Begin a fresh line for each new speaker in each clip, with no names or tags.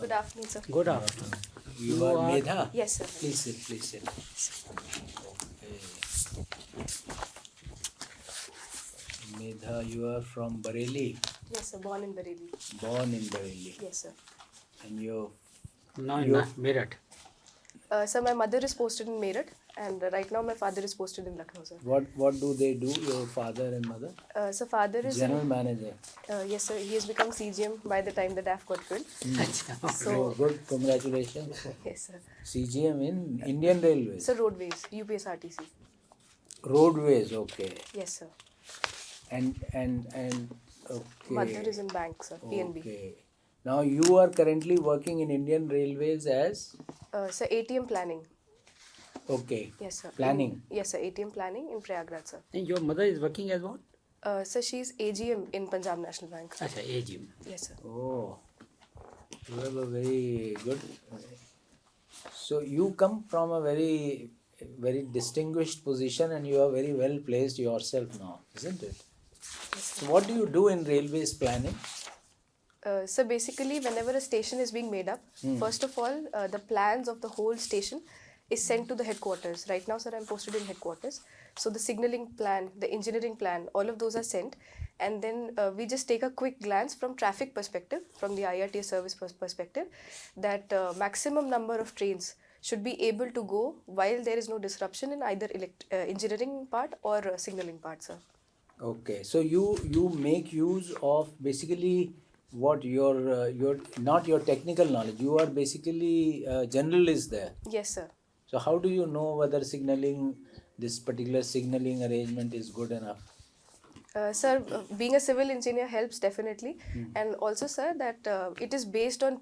Good afternoon, sir.
Good afternoon.
You are MEDHA?
Yes, sir.
Please sit, please sit. Okay. MEDHA, you are from Bareilly?
Yes, sir. Born in Bareilly.
Born in Bareilly.
Yes, sir.
And you
No, in Meerut.
Sir, my mother is posted in Meerut, and right now my father is posted in Lucknow, sir.
what do they do, your father and mother?
So father is
General manager.
yes, sir. He has become CGM by the time the DAF got filled.
So
So
good, congratulations.
yes, sir.
CGM in Indian Railways.
So roadways, UPSRTC.
Roadways, okay.
Yes, sir.
And okay.
Mother is in bank, sir. PNB.
Okay. Now you are currently working in Indian Railways as
Sir, ATM planning.
okay.
Yes, sir.
Planning.
Yes, sir. ATM planning in Prayagraj, sir.
And your mother is working as what?
Sir, she's AGM in Punjab National Bank.
Acha, AGM.
Yes, sir.
Oh, you have a very good. So you come from a very distinguished position, and you are very well placed yourself now, isn't it?
Yes, sir.
So what do you do in railways planning?
So basically, whenever a station is being made up, first of all, the plans of the whole station is sent to the headquarters. Right now, sir, I'm posted in headquarters. So the signaling plan, the engineering plan, all of those are sent. And then we just take a quick glance from traffic perspective, from the IRTS service perspective, that maximum number of trains should be able to go while there is no disruption in either engineering part or signaling part, sir.
Okay, so you make use of basically what your not your technical knowledge. You are basically generalist there.
Yes, sir.
So how do you know whether this particular signaling arrangement is good enough?
Sir, being a civil engineer helps definitely, and also, sir, that it is based on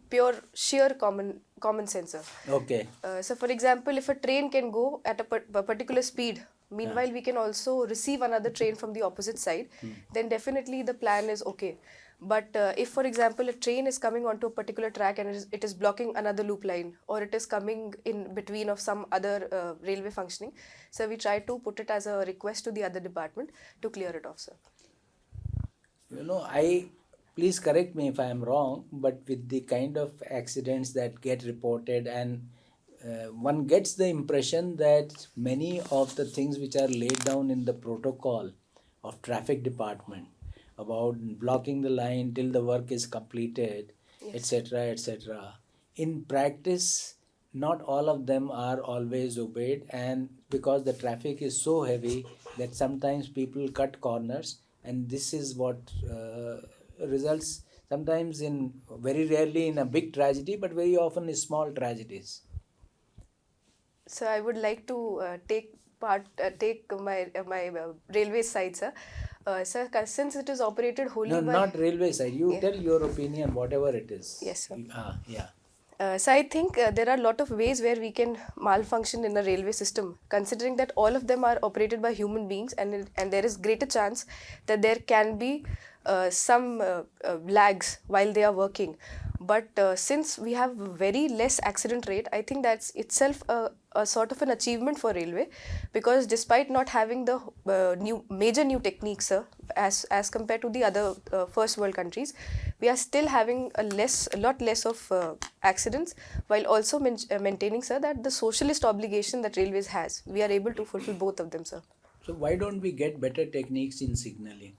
sheer common sense, sir.
Okay.
So, for example, if a train can go at a particular speed, meanwhile we can also receive another train from the opposite side, then definitely the plan is okay. But if, for example, a train is coming onto a particular track and it is blocking another loop line, or it is coming in between of some other railway functioning, so we try to put it as a request to the other department to clear it off, sir.
Please correct me if I am wrong, but with the kind of accidents that get reported, and one gets the impression that many of the things which are laid down in the protocol of traffic department about blocking the line till the work is completed, etc., etc. In practice, not all of them are always obeyed, and because the traffic is so heavy that sometimes people cut corners, and this is what results sometimes in, very rarely in a big tragedy, but very often in small tragedies.
So I would like to take my railway side, sir. Sir, since it is operated wholly
No,
by...
not railway side. You tell your opinion, whatever it is.
Yes, sir.
Yeah.
So I think there are a lot of ways where we can malfunction in a railway system, considering that all of them are operated by human beings, and there is greater chance that there can be some lags while they are working. But since we have very less accident rate, I think that's itself a sort of an achievement for railway, because despite not having the major new techniques, sir, as compared to the other first world countries, we are still having a lot less of accidents, while also maintaining, sir, that the socialist obligation that railways has, we are able to fulfill both of them, sir.
So why don't we get better techniques in signaling?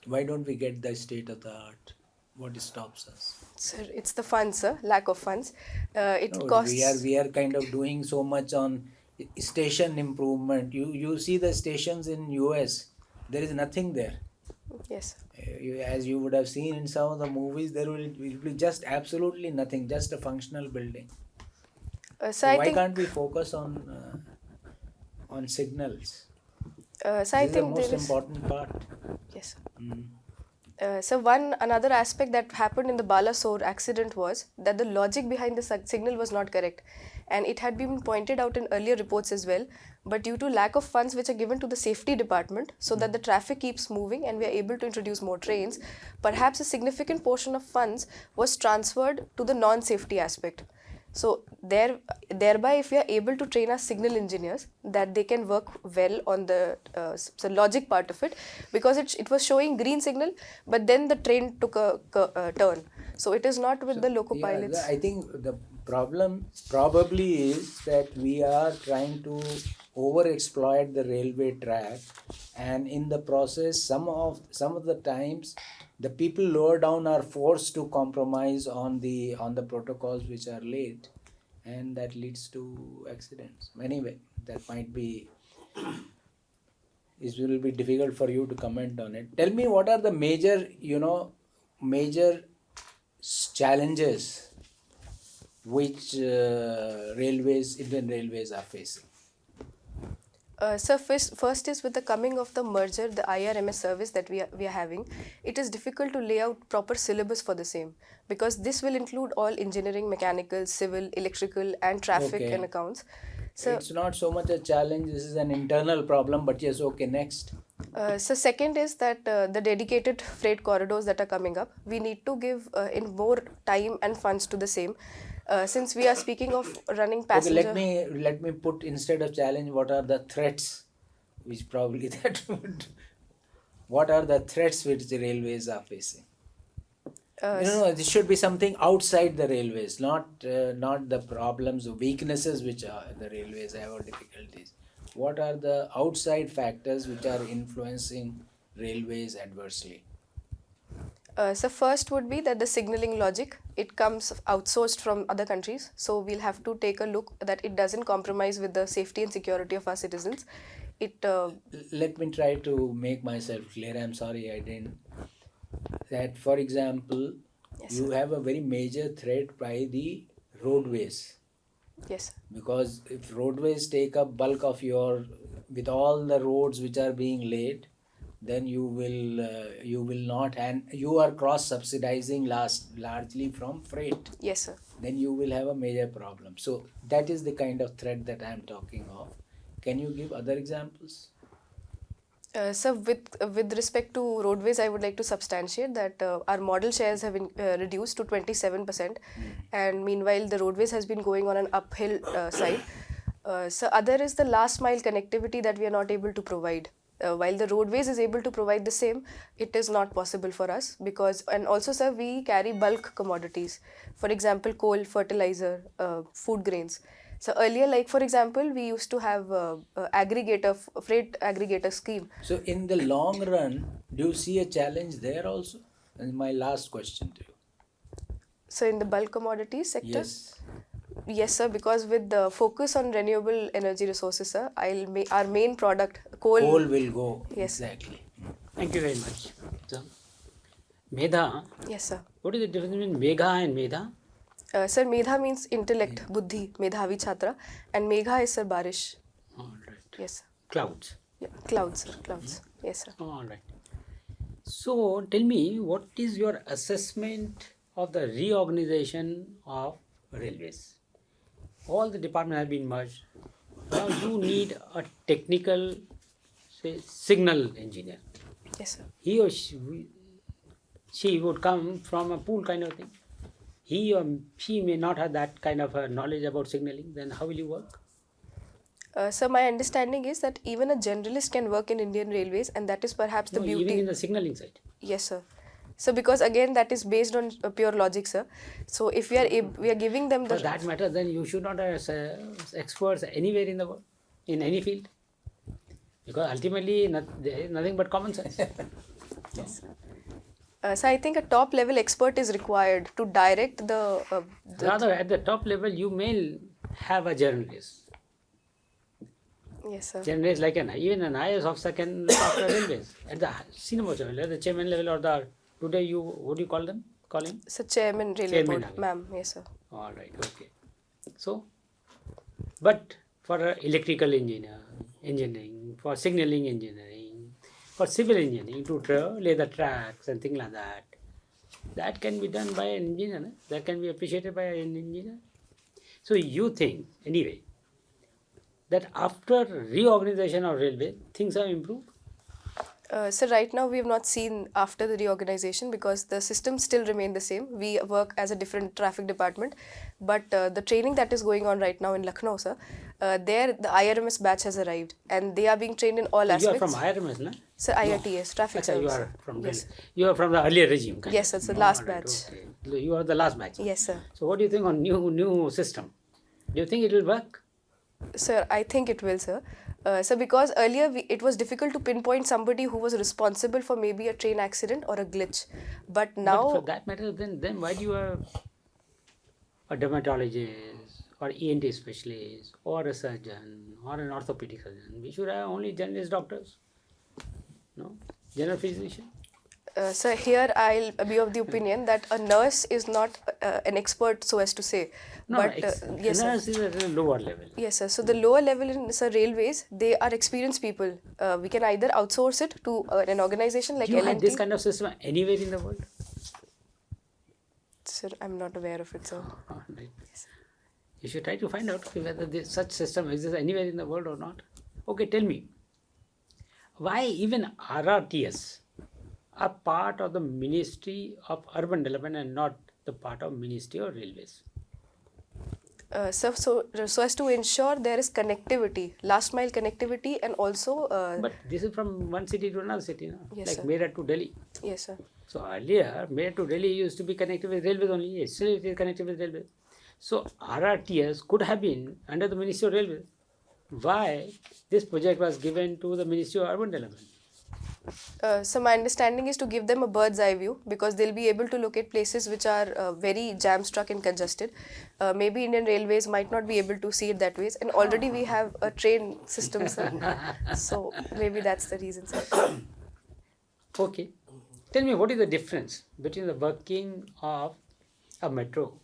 Why don't we get the state of the art? What stops us?
Sir, it's the funds, sir. Lack of funds. Costs.
We are kind of doing so much on station improvement. You see the stations in US. There is nothing there.
Yes.
As you would have seen in some of the movies, there will be just absolutely nothing, just a functional building. So why can't we focus on signals?
So
this
I
is
think
the most important part.
Yes. So another aspect that happened in the Balasore accident was that the logic behind the signal was not correct, and it had been pointed out in earlier reports as well. But due to lack of funds which are given to the safety department, so that the traffic keeps moving and we are able to introduce more trains, perhaps a significant portion of funds was transferred to the non-safety aspect. So thereby, if we are able to train our signal engineers, that they can work well on the logic part of it, because it was showing green signal, but then the train took a turn. So it is not with the loco
Yeah,
pilots.
I think the problem probably is that we are trying to over exploit the railway track, and in the process some of the times the people lower down are forced to compromise on the protocols which are laid, and that leads to accidents. Anyway, that might be, it will be difficult for you to comment on it. Tell me, what are the major challenges which Indian railways are facing?
So first is with the coming of the merger, the IRMS service that we are having, it is difficult to lay out proper syllabus for the same, because this will include all engineering, mechanical, civil, electrical and traffic
Okay.
and accounts. So
It's not so much a challenge, this is an internal problem, but yes, okay, next.
So second is that the dedicated freight corridors that are coming up, we need to give in more time and funds to the same. Since we are speaking of running passenger.
Okay, let me put, instead of challenge, what are the threats which probably that would, what are the threats which the railways are facing? This should be something outside the railways, not the problems or weaknesses which are the railways have or difficulties. What are the outside factors which are influencing railways adversely?
So first would be that the signaling logic, it comes outsourced from other countries. So we'll have to take a look that it doesn't compromise with the safety and security of our citizens.
Let me try to make myself clear. I'm sorry I didn't. That, for example,
Yes,
you
sir.
have a very major threat by the roadways.
Yes.
Because if roadways take up bulk of with all the roads which are being laid, then you will not, and you are cross subsidizing largely from freight,
Yes, sir.
then you will have a major problem. So that is the kind of threat that I am talking of. Can you give other examples?
So with respect to roadways, I would like to substantiate that our model shares have been reduced to 27%, and meanwhile the roadways has been going on an uphill side. So other is the last mile connectivity that we are not able to provide. While the roadways is able to provide the same, it is not possible for us, because, and also sir, we carry bulk commodities. For example, coal, fertilizer, food grains. So earlier, like for example, we used to have freight aggregator scheme.
So in the long run, do you see a challenge there also? And my last question to you.
So in the bulk commodities sector?
Yes.
Yes, sir, because with the focus on renewable energy resources, sir, our main product, coal
will go.
Yes.
Exactly.
Thank you very much. So, MEDHA,
Yes, sir.
what is the difference between MEGHA and MEDHA?
Sir, Medha means intellect, buddhi, Medhavi chhatra, and Megha is sir barish.
All right.
Yes, sir.
Clouds.
Yeah, clouds, sir, clouds. Yes, sir.
All right. So, tell me, what is your assessment of the reorganization of railways? All the departments have been merged. Now you need a technical, say, signal engineer.
Yes, sir.
He or she would come from a pool kind of thing. He or she may not have that kind of knowledge about signaling. Then how will you work?
So my understanding is that even a generalist can work in Indian Railways, and that is perhaps the
No,
beauty.
even in the signaling side.
Yes, sir. So because again that is based on pure logic, sir. So if we are giving them
For
the
that matter, then you should not have experts anywhere in the world, in any field. Because ultimately, there is nothing but common sense.
Yes. So I think a top level expert is required to direct the
Rather, at the top level, you may have a journalist.
Yes, sir.
Journalist like even an IAS officer can look after railways. At the senior level, at the chairman level, or today what do you call them? Call him?
So chairman railway
Chairman,
board, ma'am. Yes, sir.
All right, okay. So, but for electrical engineering, for signaling engineering, for civil engineering, to lay the tracks and things like that can be done by an engineer. No? That can be appreciated by an engineer. So you think, anyway, that after reorganization of railway, things have improved?
So right now we have not seen after the reorganization, because the systems still remain the same. We work as a different traffic department, but the training that is going on right now in Lucknow, sir, there the IRMS batch has arrived and they are being trained in all
You are
aspects.
from IRMS, no?
So IRTS, traffic
Acha, you
service.
are from
Yes.
you are from the earlier regime. Kind
Yes,
of.
it's the last
Alright,
batch.
okay. You are the last batch.
Yes, sir.
So what do you think on new system? Do you think it will work?
Sir, I think it will, sir. So because earlier it was difficult to pinpoint somebody who was responsible for maybe a train accident or a glitch. But now,
But for that matter, then why do you have a dermatologist or ENT specialist or a surgeon or an orthopedic surgeon? We should have only generalist doctors. No? General physician.
sir, here I'll be of the opinion that a nurse is not an expert, so as to say.
No,
But yes, sir.
nurse is at a lower level.
Yes, sir. So the lower level in sir, railways, they are experienced people. We can either outsource it to an organization like
Do you have
L&T.
this kind of system anywhere in the world?
Sir, I'm not aware of it, sir.
Right. You should try to find out whether such system exists anywhere in the world or not. Okay, tell me, why even RRTS are part of the Ministry of Urban Development and not the part of Ministry of Railways?
So as to ensure there is connectivity, last mile connectivity, and also
But this is from one city to another city, no?
Yes,
Like
sir.
MEDHA to Delhi.
yes, sir.
So earlier, MEDHA to Delhi used to be connected with railways only. Yes, still it is connected with railways. So RRTS could have been under the Ministry of Railways. Why this project was given to the Ministry of Urban Development?
So my understanding is to give them a bird's eye view because they'll be able to locate places which are very jam struck and congested. Maybe Indian Railways might not be able to see it that way, and already we have a train system, sir. So maybe that's the reason, sir.
Okay. Tell me, what is the difference between the working of a metro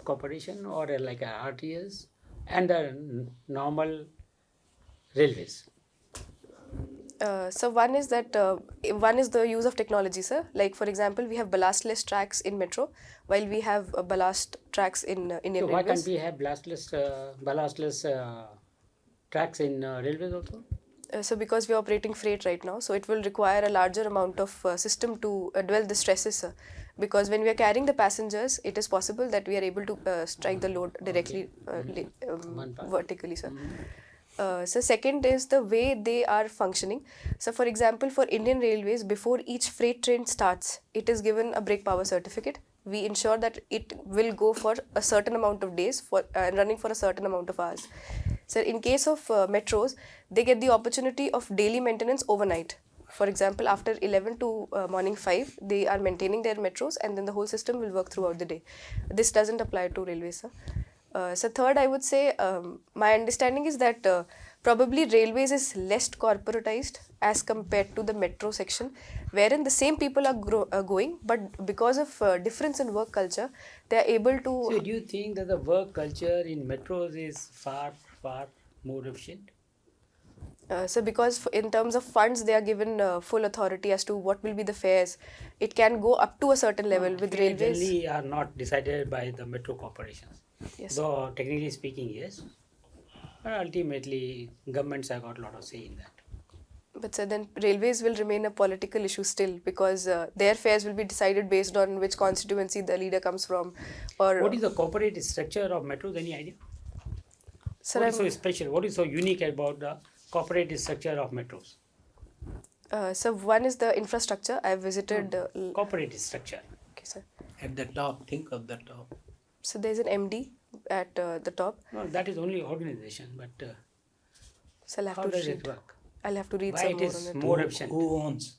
corporation or like a RTS and a normal railways?
So one is that one is the use of technology, sir. Like for example, we have ballastless tracks in metro, while we have ballast tracks in Indian
So why
Railways.
can't we have ballastless tracks in railways also?
So because we are operating freight right now, so it will require a larger amount of system to dwell the stresses, sir. Because when we are carrying the passengers, it is possible that we are able to strike the load directly
One part.
vertically, sir. So second is the way they are functioning. So for example, for Indian Railways, before each freight train starts, it is given a brake power certificate. We ensure that it will go for a certain amount of days for running for a certain amount of hours. So in case of metros, they get the opportunity of daily maintenance overnight. For example, after 11 to morning 5, they are maintaining their metros, and then the whole system will work throughout the day. This doesn't apply to railways, sir. So third, I would say my understanding is that probably railways is less corporatized as compared to the metro section, wherein the same people are going, but because of difference in work culture, they are able to.
So do you think that the work culture in metros is far more efficient?
So because in terms of funds, they are given full authority as to what will be the fares. It can go up to a certain level with
Fares
railways.
generally are not decided by the metro corporations.
Yes.
Though technically speaking, yes. But ultimately, governments have got a lot of say in that.
But so then railways will remain a political issue still because their fares will be decided based on which constituency the leader comes from. Or
What is the corporate structure of metros? Any idea?
sir,
What is so
I'm-
special? What is so unique about the corporate structure of metros?
so one is the infrastructure. I visited.
Corporate structure.
Okay, sir.
At the top, think of the top.
So there's an MD at the top.
No, that is only organization. But
So I'll have
how
to
does
read.
it work?
I'll have to read
Why
some
it
more
is
on it.
more efficient?
Who owns?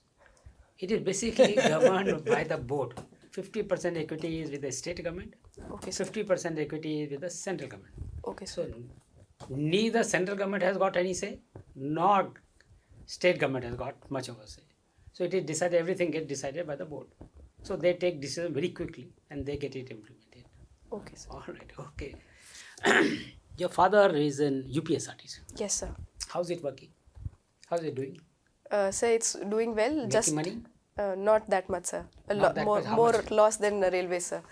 It is basically governed by the board. 50% equity is with the state government.
Okay, sir.
50% equity is with the central government.
Okay, sir.
So neither central government has got any say, nor state government has got much of a say. So it is decided, everything gets decided by the board. So they take decision very quickly and they get it implemented.
Okay, sir.
All right, okay. Your father is in UPSRTC.
Yes, sir.
How's it working? How's it doing?
So it's doing well.
Making
Just
money?
not that much, sir.
Not that
more
much. How
more
much?
loss than railways, sir.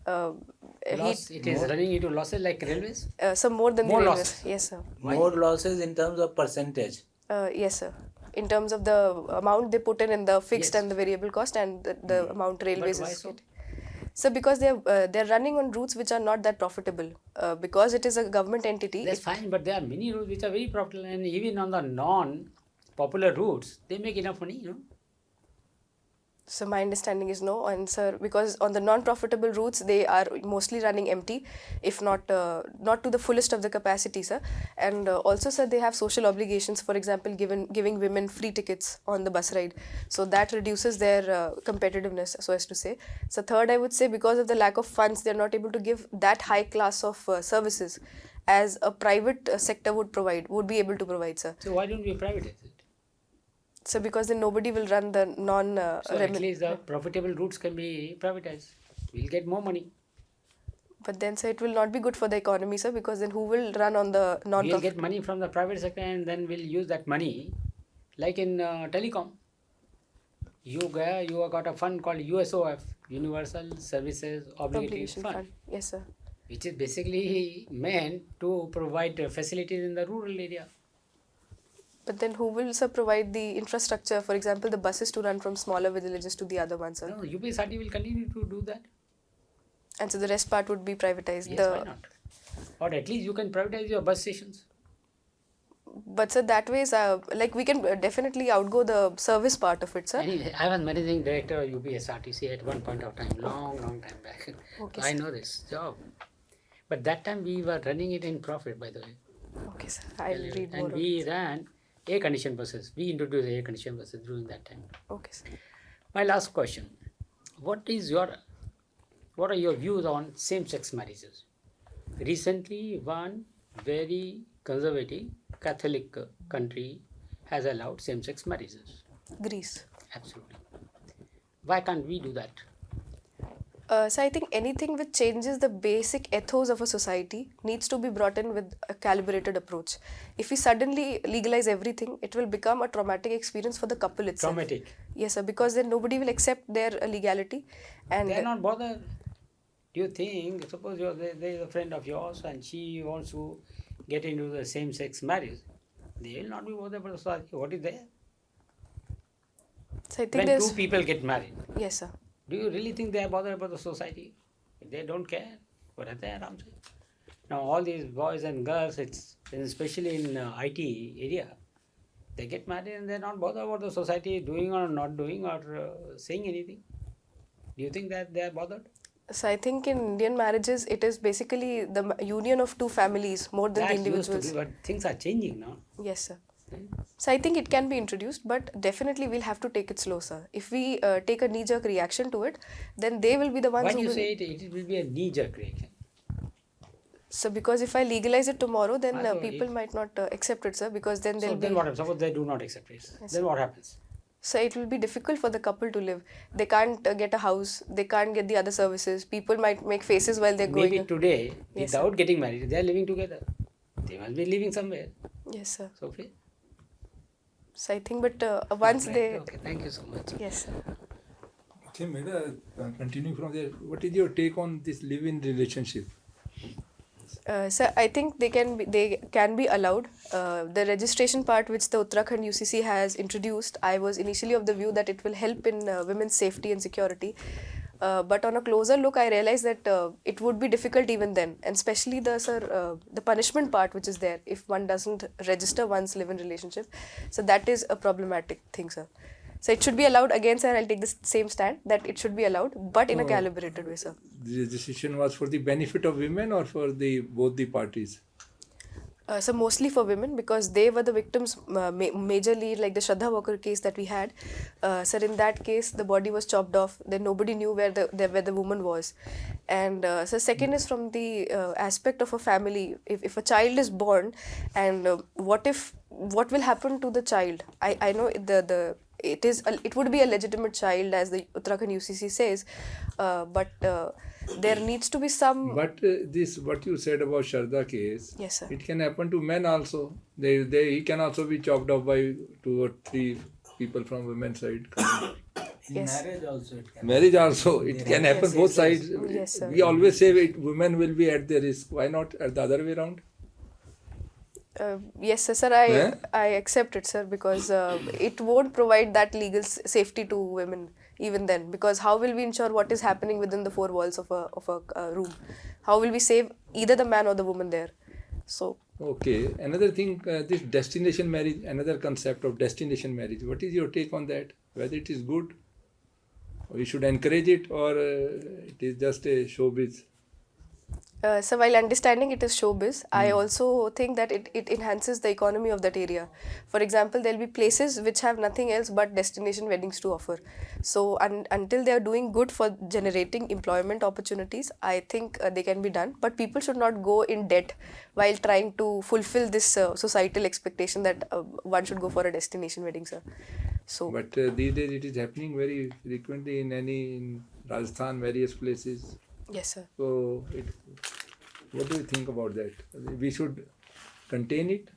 Loss, it is running into losses like railways?
So more than
More
the railways.
losses.
Yes, sir.
More losses in terms of percentage.
Yes, sir. In terms of the amount they put in the fixed
Yes.
and the variable cost and the amount railways
why
is
so?
getting. So because they're running on routes which are not that profitable. Because it is a government entity.
That's fine, but there are many routes which are very profitable, and even on the popular routes, they make enough money, you know.
So my understanding is no, and sir, because on the non-profitable routes they are mostly running empty, if not not to the fullest of the capacity, sir. And also, sir, they have social obligations. For example, giving women free tickets on the bus ride, so that reduces their competitiveness, so as to say. So third, I would say because of the lack of funds, they are not able to give that high class of services as a private sector would be able to provide, sir.
So why don't we privatize it?
So because then nobody will run the non.
So at least the profitable routes can be privatized. We'll get more money.
But then, sir, it will not be good for the economy, sir, because then who will run on the non-profit?
We'll get money from the private sector and then we'll use that money like in telecom. You have got a fund called USOF, Universal Services Obligation Fund,
Yes, sir.
which is basically meant to provide facilities in the rural area.
But then who will, sir, provide the infrastructure, for example, the buses to run from smaller villages to the other ones, sir?
No, UPSC will continue to do that.
And so the rest part would be privatized.
Yes, why not? Or at least you can privatize your bus stations.
But, sir, that way, like we can definitely outgo the service part of it, sir.
Anyway, I was managing director of UPSRTC at one point of time, long time back.
Okay,
I
sir.
know this job. But that time we were running it in profit, by the way.
Okay, sir. I'll read more.
And we ran air-conditioned buses. We introduced air-conditioned buses during that time.
Okay, sir.
My last question: What are your views on same-sex marriages? Recently, one very conservative Catholic country has allowed same-sex marriages.
Greece.
Absolutely. Why can't we do that?
So I think anything which changes the basic ethos of a society needs to be brought in with a calibrated approach. If we suddenly legalize everything, it will become a traumatic experience for the couple itself.
Traumatic.
Yes, sir, because then nobody will accept their legality. And
They are not bothered. Do you think, suppose there is a friend of yours and she wants to get into the same-sex marriage, they will not be bothered about the society. What is there?
So I think
When
there's...
two people get married,
Yes, sir.
do you really think they are bothered about the society? They don't care. What are they around? Now all these boys and girls, especially in IT area, they get married and they're not bothered about the society doing or not doing or saying anything. Do you think that they are bothered?
So I think in Indian marriages, it is basically the union of two families more than the
That used to
individuals.
be, but things are changing now.
Yes, sir. So I think it can be introduced, but definitely we'll have to take it slow, sir. If we take a knee-jerk reaction to it, then they will be the ones
Why
who
do you
will...
say it will be a knee-jerk reaction?
So because if I legalize it tomorrow, then
Also,
people might not accept it, sir, because then
So
they'll
then
be...
what happens? Suppose they do not accept it. Then what happens?
So it will be difficult for the couple to live. They can't get a house. They can't get the other services. People might make faces while they're
Maybe
going.
today,
Yes,
without getting married, they are living together. They must be living somewhere.
Yes, sir.
So, okay.
So I think, but once
Right.
they...
Okay, thank you so much.
Yes, sir.
Okay, Medha, continuing from there, what is your take on this live-in relationship?
Sir, I think they can be allowed. The registration part which the Uttarakhand UCC has introduced, I was initially of the view that it will help in women's safety and security. But on a closer look, I realized that it would be difficult even then, and especially the punishment part which is there if one doesn't register one's live-in relationship. So that is a problematic thing, sir. So it should be allowed. Again, sir, I'll take the same stand that it should be allowed, but in a calibrated way, sir.
The decision was for the benefit of women or for both the parties?
So mostly for women, because they were the victims majorly, like the Shraddha Walker case that we had. Sir, in that case, the body was chopped off. Then nobody knew where the woman was. And so second is from the aspect of a family. If a child is born, and what will happen to the child? I know it would be a legitimate child, as the Uttarakhand UCC says, but there needs to be some...
But this, what you said about Shraddha case,
Yes, sir.
it can happen to men also. He can also be chopped off by 2 or 3 people from women's side.
In
Yes.
marriage also it can.
Marriage also, it can happen
Yes,
both
yes,
sides.
Yes, sir.
We always say women will be at the risk. Why not at the other way around?
Yes, sir.
Yeah?
I accept it, sir, because it won't provide that legal safety to women even then. Because how will we ensure what is happening within the 4 walls of a room? How will we save either the man or the woman there? So
Okay, another thing, this destination marriage, another concept of destination marriage. What is your take on that? Whether it is good, or we should encourage it, or it is just a showbiz?
So while understanding it is showbiz, I also think that it enhances the economy of that area. For example, there'll be places which have nothing else but destination weddings to offer. So until they are doing good for generating employment opportunities, I think they can be done. But people should not go in debt while trying to fulfill this societal expectation that one should go for a destination wedding, sir. So
But these days it is happening very frequently in Rajasthan, various places.
yes, sir.
So, what do you think about that? We should contain it.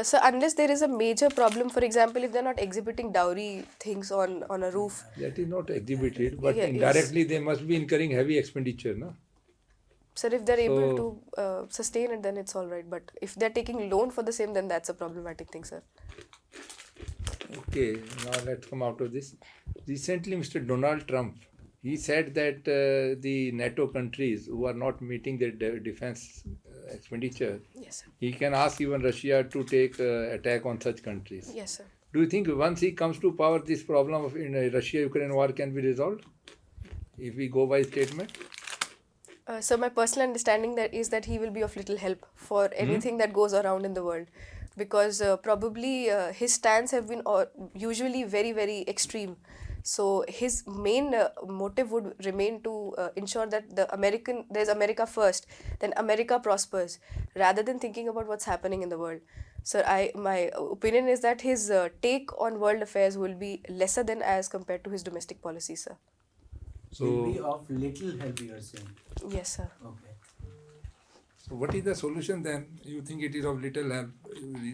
So unless there is a major problem, for example, if they're not exhibiting dowry things on a roof,
That is not exhibited, but
Yeah, yes.
indirectly they must be incurring heavy expenditure, no?
sir, if they're able
So-
to sustain it, then it's all right. But if they're taking loan for the same, then that's a problematic thing, sir.
Okay, now let's come out of this. Recently, Mr. Donald Trump, he said that the NATO countries who are not meeting their defense expenditure,
Yes, sir.
he can ask even Russia to take attack on such countries.
Yes, sir.
Do you think once he comes to power, this problem of Russia-Ukraine war can be resolved? If we go by statement?
So my personal understanding that is that he will be of little help for anything that goes around in the world, because probably his stance have been usually very very extreme. So his main motive would remain to ensure that there's America first, then America prospers, rather than thinking about what's happening in the world. So my opinion is that his take on world affairs will be lesser than as compared to his domestic policy, sir.
Will be of little help, you are saying.
Yes, sir.
Okay.
So what is the solution then? You think it is of little help?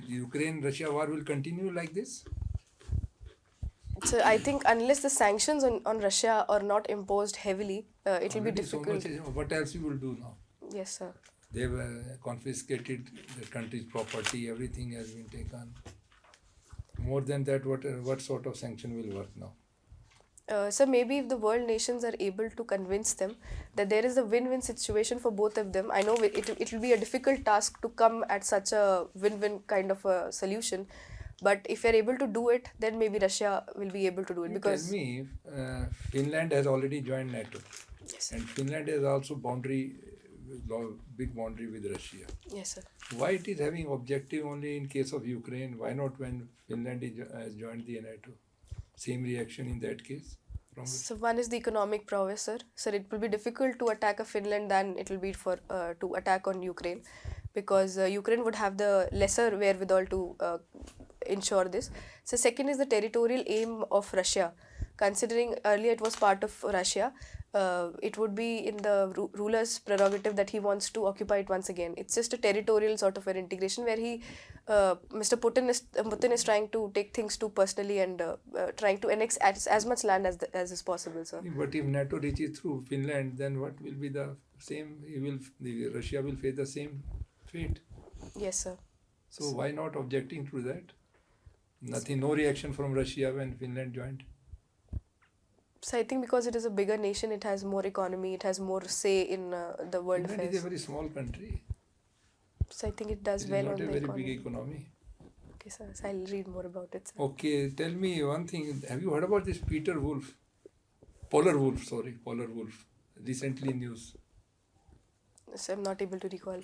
Ukraine-Russia war will continue like this?
So I think unless the sanctions on Russia are not imposed heavily, it will be
Already so
difficult.
much, what else you will do now?
Yes, sir.
They've confiscated the country's property, everything has been taken. More than that, what sort of sanction will work now?
So maybe if the world nations are able to convince them that there is a win-win situation for both of them, I know it will be a difficult task to come at such a win-win kind of a solution. But if you're able to do it, then maybe Russia will be able to do it. Because
Tell me, Finland has already joined NATO,
yes,
and Finland has also big boundary with Russia.
yes, sir.
Why it is having objective only in case of Ukraine? Why not when Finland has joined the NATO? Same reaction in that case?
So one is the economic prowess, sir. Sir, it will be difficult to attack a Finland than it will be for to attack on Ukraine, because Ukraine would have the lesser wherewithal to ensure this. So second is the territorial aim of Russia. Considering earlier it was part of Russia, it would be in the ruler's prerogative that he wants to occupy it once again. It's just a territorial sort of an integration where Mr. Putin is trying to take things too personally and trying to annex as much land as is possible, sir.
But if NATO reaches through Finland, then what will be the same? Russia will face the same fate.
Yes, sir.
So why not objecting to that? Nothing, no reaction from Russia when Finland joined.
So I think because it is a bigger nation, it has more economy, it has more say in the world
Finland is
affairs.
a very small country.
So I think it does
It is
well
not
on
a
the
very
economy.
big economy.
Okay, sir. So I'll read more about it, sir.
Okay, tell me one thing. Have you heard about this Peter Wolf? Polar Wolf. Recently news.
So I'm not able to recall.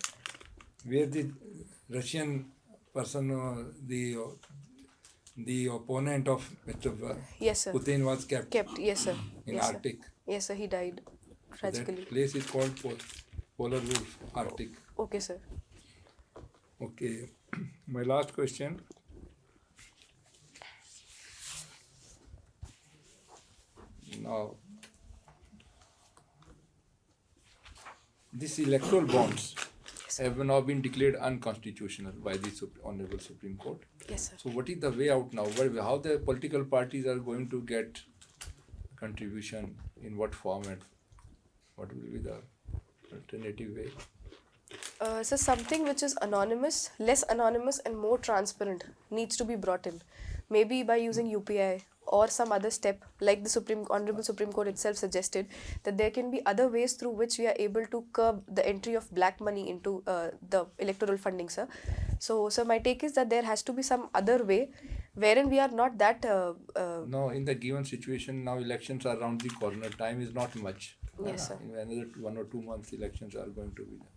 Where the Russian person, the opponent of Mr.
Yes, sir.
Putin was kept
Yes, sir.
in
Yes, sir.
Arctic.
Yes, sir. He died tragically.
That place is called Polar Wolf, Arctic.
Okay, sir.
Okay, my last question. Now, these electoral bonds have now been declared unconstitutional by the Honorable Supreme Court.
Yes, sir.
So, what is the way out now? How the political parties are going to get contribution, in what format? What will be the alternative way?
So something which is anonymous, less anonymous and more transparent needs to be brought in. Maybe by using UPI or some other step, like the Honorable Supreme Court itself suggested, that there can be other ways through which we are able to curb the entry of black money into the electoral funding, sir. So my take is that there has to be some other way wherein we are not that...
No, in the given situation, now elections are around the corner. Time is not much.
Yes, sir.
In another 1 or 2 months, elections are going to be done.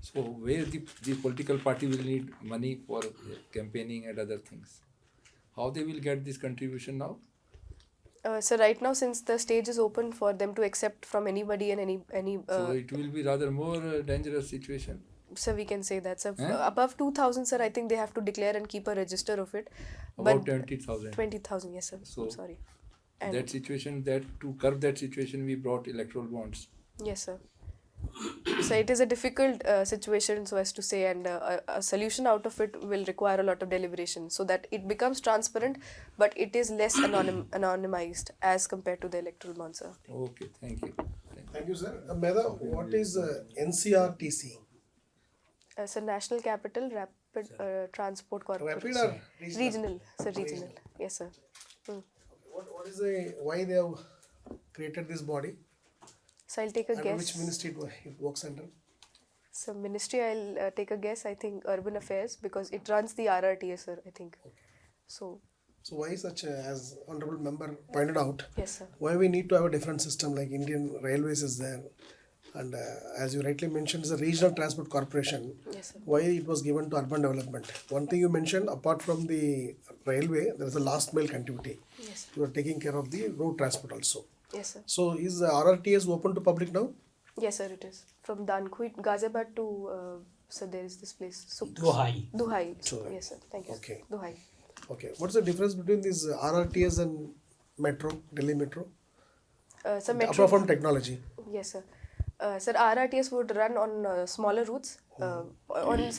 So where the political party will need money for campaigning and other things. How they will get this contribution now?
So right now, since the stage is open for them to accept from anybody and any
So it will be rather more dangerous situation.
so we can say that, sir.
Eh?
Above 2,000, sir, I think they have to declare and keep a register of it.
About 20,000.
20,000, yes, sir.
So
I'm sorry. And
that situation, that to curb that situation, we brought electoral bonds.
yes, sir. So it is a difficult situation, so as to say, and a solution out of it will require a lot of deliberation, so that it becomes transparent, but it is less anonymized as compared to the electoral bonds, sir.
Okay, thank you.
Thank you, sir. MEDHA, what is NCRTC?
So National Capital Rapid Transport Corporation.
Rapid or regional?
Regional, sir, regional. Yes, sir. Hmm.
What is why they have created this body?
So I'll take a
And
guess.
which ministry it works under?
So ministry, I'll take a guess. I think Urban Affairs, because it runs the RRTS, sir, I think. So
So why such, as honorable member pointed out,
yes, sir.
why we need to have a different system like Indian Railways is there, and as you rightly mentioned, it's a regional transport corporation.
Yes, sir.
Why it was given to urban development? One thing you mentioned, apart from the railway, there is a last mile connectivity.
Yes, sir.
You are taking care of the road transport also.
Yes, sir.
So is the RRTS open to public now?
Yes, sir, it is. From Dankuit, Ghaziabad to, so there is this place.
Duhai.
Duhai.
Duhai.
Yes, sir. Thank you. sir.
Okay.
Duhai.
Okay. What's the difference between this RRTS and Metro, Delhi Metro?
So
Apart
metro.
from technology.
Yes, sir. Sir, RRTS would run on smaller routes, on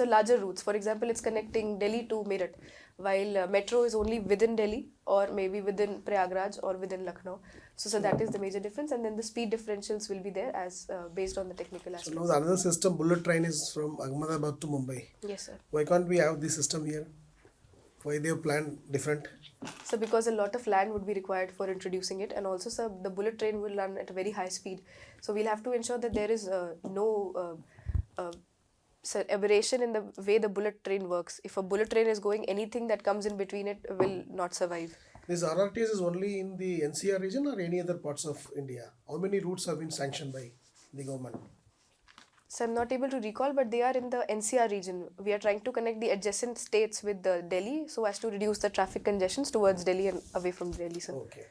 larger routes. For example, it's connecting Delhi to Meerut, while metro is only within Delhi or maybe within Prayagraj or within Lucknow. So that is the major difference, and then the speed differentials will be there as based on the technical
So
aspects.
now the another system, bullet train, is from Ahmedabad to Mumbai.
Yes, sir.
Why can't we have this system here? Why they have planned different?
So because a lot of land would be required for introducing it, and also, sir, the bullet train will run at a very high speed. So we'll have to ensure that there is no aberration in the way the bullet train works. If a bullet train is going, anything that comes in between it will not survive.
This RRTS is only in the NCR region or any other parts of India? How many routes have been sanctioned by the government?
So I'm not able to recall, but they are in the NCR region. We are trying to connect the adjacent states with the Delhi so as to reduce the traffic congestions towards Delhi and away from Delhi, sir.
Okay.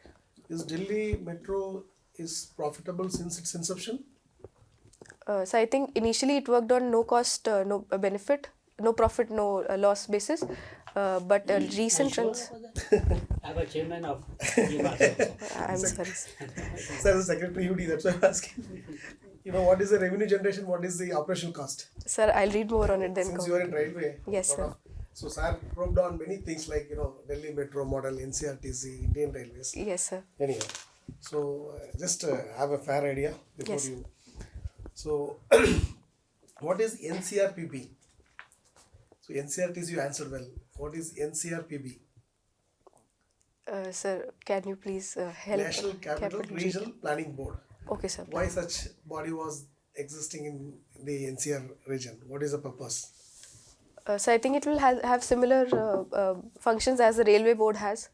Is Delhi Metro is profitable since its inception?
So I think initially it worked on no cost, no benefit, no profit, no loss basis. But recent trends.
I'm a chairman of GMAS.
I'm sorry.
Sir, as Secretary UD, that's why I'm asking. You know, what is the revenue generation? What is the operational cost?
Sir, I'll read more on it then.
Since you are in railway.
Yes,
lot
sir.
of- So, sir probed on many things like, Delhi Metro model, NCRTC, Indian Railways.
Yes, sir.
Anyhow, so just have a fair idea before
Yes.
you. So, what is NCRPB? So, NCRTC you answered well. What is NCRPB?
Sir, can you please help?
National Capital Regional Planning Board.
Okay, sir.
Why such body was existing in the NCR region? What is the purpose?
So I think it will have similar functions as the railway board has.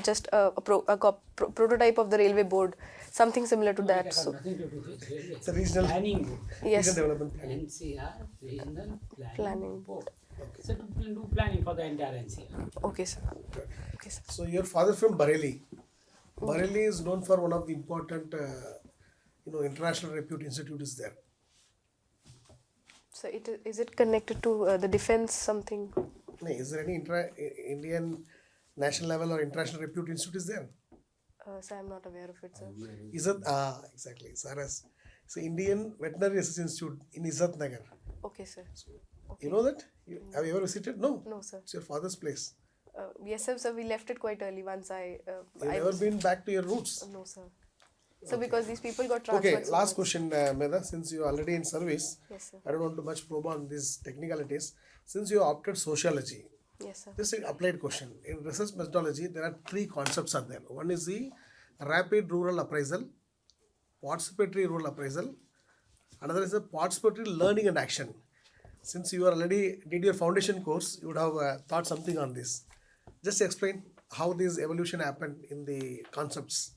Just a prototype of the railway board, something similar to that. So
Nothing to do with railway.
It's a regional
Planning board.
yes,
regional development planning.
NCR, Regional
Planning
Board. So to do planning for the entire NCR.
okay, sir. Okay, sir.
So your father from Bareilly. Bareilly is known for one of the important, international repute institute is there.
So is it connected to the defense something?
No, is there any Indian national level or international repute institute is there?
So I'm not aware of it, sir.
Exactly. SARAS. So Indian Veterinary Research Institute in Izzat Nagar.
Okay, sir.
You know that? Have you ever visited? No.
No, sir.
It's your father's place.
Yes, sir. So we left it quite early once
You've never been back to your roots.
No, sir. So because these people got transferred.
Okay, last question, Medha. Since you are already in service,
Yes, sir.
I don't want to much probe on these technicalities. Since you opted sociology,
Yes, sir.
This is an applied question. In research methodology, there are three concepts are there. One is the rapid rural appraisal, participatory rural appraisal. Another is the participatory learning and action. Since you already did your foundation course, you would have thought something on this. Just explain how this evolution happened in the concepts.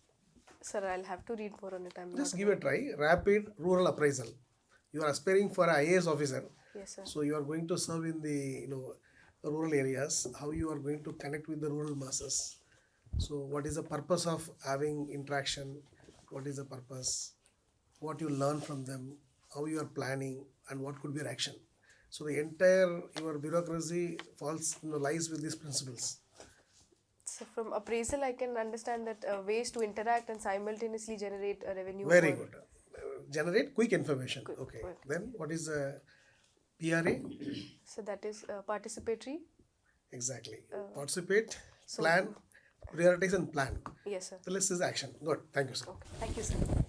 Sir, I'll have to read more on it. I'm
Just
not
give a try. Rapid rural appraisal. You are aspiring for an IAS officer.
Yes, sir.
So you are going to serve in the rural areas. How you are going to connect with the rural masses. So what is the purpose of having interaction? What is the purpose? What you learn from them? How you are planning and what could be your action? So the entire your bureaucracy falls lies with these principles.
So from appraisal, I can understand that ways to interact and simultaneously generate a revenue.
Very
for-
good. Generate quick information. Okay.
quick.
Then what is PRA?
So that is participatory.
Exactly. Participate,
so-
plan, prioritize and plan.
Yes, sir.
The list is action. Good. Thank you, sir.
Okay. Thank you, sir.